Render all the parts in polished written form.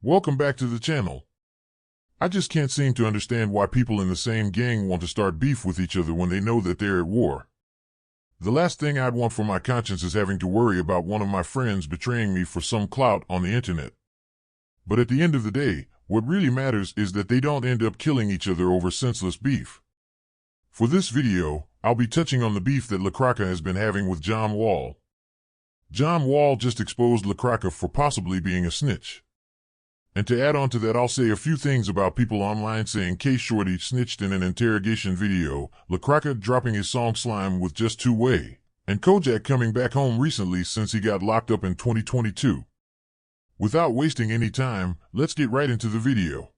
Welcome back to the channel. I just can't seem to understand why people in the same gang want to start beef with each other when they know that they're at war. The last thing I'd want for my conscience is having to worry about one of my friends betraying me for some clout on the internet. But at the end of the day, what really matters is that they don't end up killing each other over senseless beef. For this video, I'll be touching on the beef that La Cracka has been having with John Wall. John Wall just exposed La Cracka for possibly being a snitch. And to add on to that, I'll say a few things about people online saying Kshordy snitched in an interrogation video, La Cracka dropping his song Slime with just 2 way, and Cojak coming back home recently since he got locked up in 2022. Without wasting any time, let's get right into the video.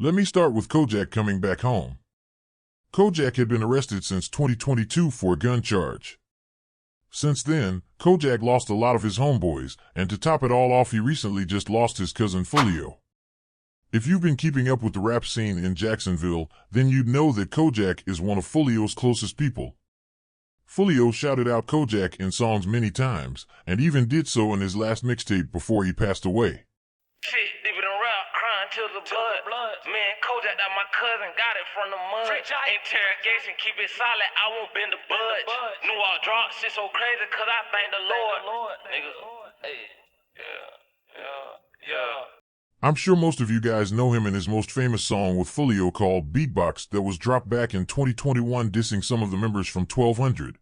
Let me start with Cojak coming back home. Cojak had been arrested since 2022 for a gun charge. Since then, Cojak lost a lot of his homeboys, and to top it all off, he recently just lost his cousin Fulio. If you've been keeping up with the rap scene in Jacksonville, then you'd know that Cojak is one of Fulio's closest people. Fulio shouted out Cojak in songs many times, and even did so in his last mixtape before he passed away. Shit, deeper than rap, crying till the blood. Man, Cojak, that my cousin, got it from the mud. Interrogation, keep it solid, I won't bend the budge. Knew I dropped shit so crazy, cause I thank the Lord. Nigga, hey, yeah. I'm sure most of you guys know him in his most famous song with Fulio called Beatbox that was dropped back in 2021 dissing some of the members from 1200.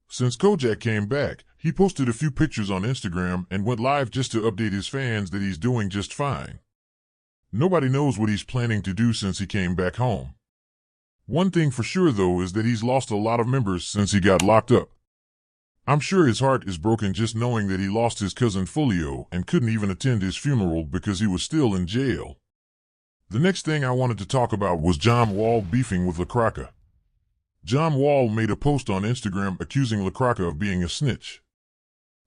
Since Cojak came back, he posted a few pictures on Instagram and went live just to update his fans that he's doing just fine. Nobody knows what he's planning to do since he came back home. One thing for sure though is that he's lost a lot of members since he got locked up. I'm sure his heart is broken just knowing that he lost his cousin Fulio and couldn't even attend his funeral because he was still in jail. The next thing I wanted to talk about was John Wall beefing with La Cracka. John Wall made a post on Instagram accusing La Cracka of being a snitch.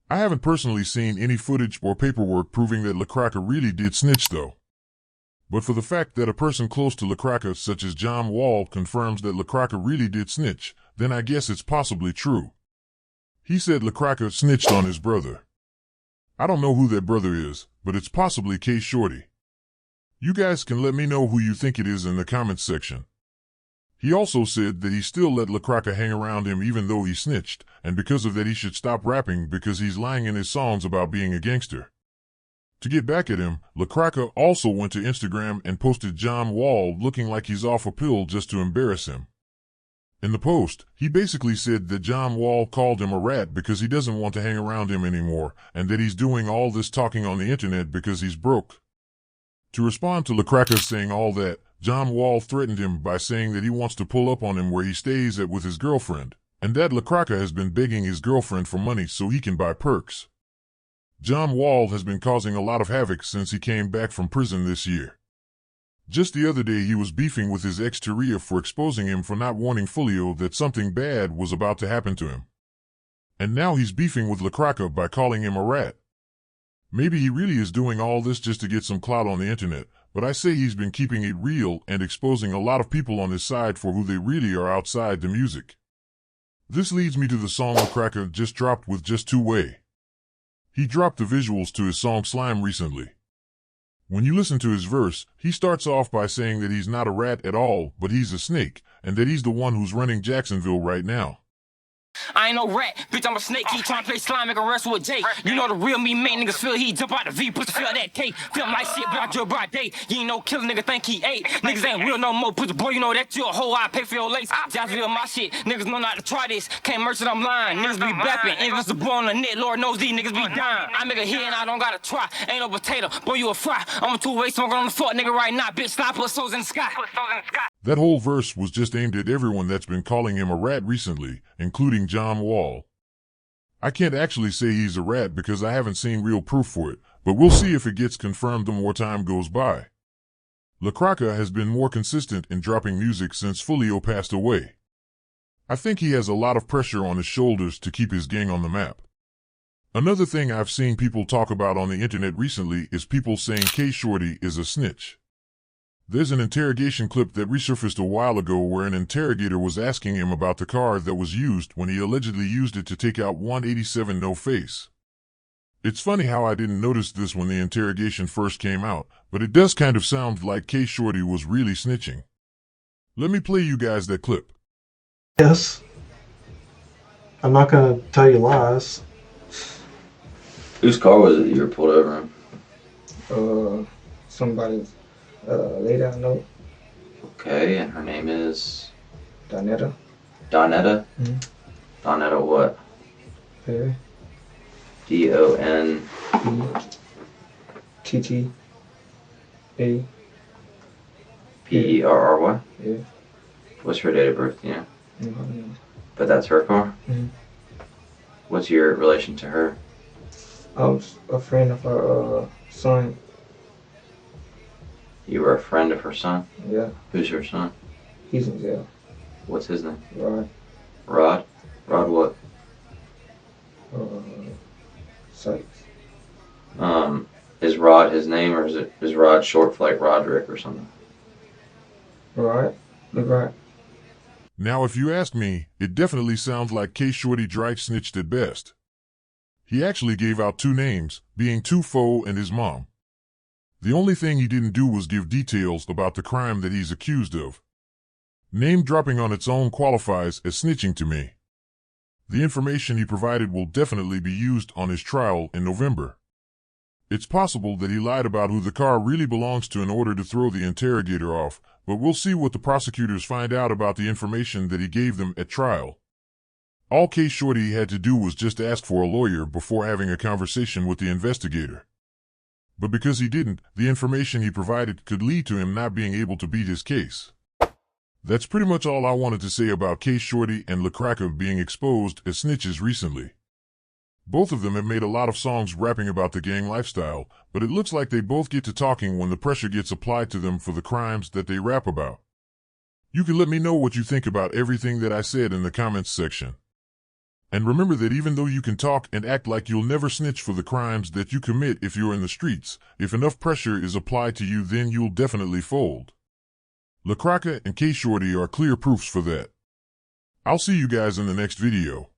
I haven't personally seen any footage or paperwork proving that La Cracka really did snitch though. But for the fact that a person close to La Cracka such as John Wall confirms that La Cracka really did snitch, then I guess it's possibly true. He said La Cracka snitched on his brother. I don't know who that brother is, but it's possibly Shorty. You guys can let me know who you think it is in the comments section. He also said that he still let La Cracka hang around him even though he snitched, and because of that he should stop rapping because he's lying in his songs about being a gangster. To get back at him, La Cracka also went to Instagram and posted John Wall looking like he's off a pill just to embarrass him. In the post, he basically said that John Wall called him a rat because he doesn't want to hang around him anymore, and that he's doing all this talking on the internet because he's broke. To respond to La Cracka saying all that, John Wall threatened him by saying that he wants to pull up on him where he stays at with his girlfriend, and that La Cracka has been begging his girlfriend for money so he can buy perks. John Wall has been causing a lot of havoc since he came back from prison this year. Just the other day he was beefing with his ex Taria for exposing him for not warning Fulio that something bad was about to happen to him. And now he's beefing with La Cracka by calling him a rat. Maybe he really is doing all this just to get some clout on the internet, but I say he's been keeping it real and exposing a lot of people on his side for who they really are outside the music. This leads me to the song La Cracka just dropped with just 2 way. He dropped the visuals to his song Slime recently. When you listen to his verse, he starts off by saying that he's not a rat at all, but he's a snake, and that he's the one who's running Jacksonville right now. I ain't no rat, bitch, I'm a snake, he tryna play slime, make a wrestle with Jake. You know the real me, make niggas feel he jump out the V, pussy feel that cake. Feel like shit, but I drill by day. You ain't no killer nigga think he ate. Niggas ain't real no more, pussy boy, you know that you a hoe, I pay for your lace. Jacksonville my shit, niggas know not to try this. Can't merch it, I'm lying, niggas be bapping. Invincible on the net, Lord knows these niggas be dying. I make a hit and I don't gotta try, ain't no potato, boy you a fry. I'm a 2 way smoker on the fuck nigga right now, bitch, stop, put souls in the sky. That whole verse was just aimed at everyone that's been calling him a rat recently, including John Wall. I can't actually say he's a rat because I haven't seen real proof for it, but we'll see if it gets confirmed the more time goes by. La Cracka has been more consistent in dropping music since Fulio passed away. I think he has a lot of pressure on his shoulders to keep his gang on the map. Another thing I've seen people talk about on the internet recently is people saying Kshordy is a snitch. There's an interrogation clip that resurfaced a while ago where an interrogator was asking him about the car that was used when he allegedly used it to take out 187 No Face. It's funny how I didn't notice this when the interrogation first came out, but it does kind of sound like Shorty was really snitching. Let me play you guys that clip. Yes. I'm not gonna tell you lies. Whose car was it that you were pulled over in? Somebody's lady I know. Okay, and her name is? Donetta. Donetta? Mm-hmm. Donetta what? Yeah. D-O-N-E-T-T-A. P-E-R-R-Y? Yeah. What's her date of birth, you know? Mm-hmm. But that's her car? Mm-hmm. What's your relation to her? I was a friend of her son. You were a friend of her son? Yeah. Who's her son? He's in jail. What's his name? Rod. Rod? Rod what? Sykes. Is Rod his name, or is Rod short for like Roderick or something? Rod? Right. Now, if you ask me, it definitely sounds like Shorty dry snitched at best. He actually gave out two names, being Tufo and his mom. The only thing he didn't do was give details about the crime that he's accused of. Name dropping on its own qualifies as snitching to me. The information he provided will definitely be used on his trial in November. It's possible that he lied about who the car really belongs to in order to throw the interrogator off, but we'll see what the prosecutors find out about the information that he gave them at trial. All Shorty had to do was just ask for a lawyer before having a conversation with the investigator. But because he didn't, the information he provided could lead to him not being able to beat his case. That's pretty much all I wanted to say about Kshordy and La Cracka being exposed as snitches recently. Both of them have made a lot of songs rapping about the gang lifestyle, but it looks like they both get to talking when the pressure gets applied to them for the crimes that they rap about. You can let me know what you think about everything that I said in the comments section. And remember that even though you can talk and act like you'll never snitch for the crimes that you commit if you're in the streets, if enough pressure is applied to you, then you'll definitely fold. La Cracka and Kshordy are clear proofs for that. I'll see you guys in the next video.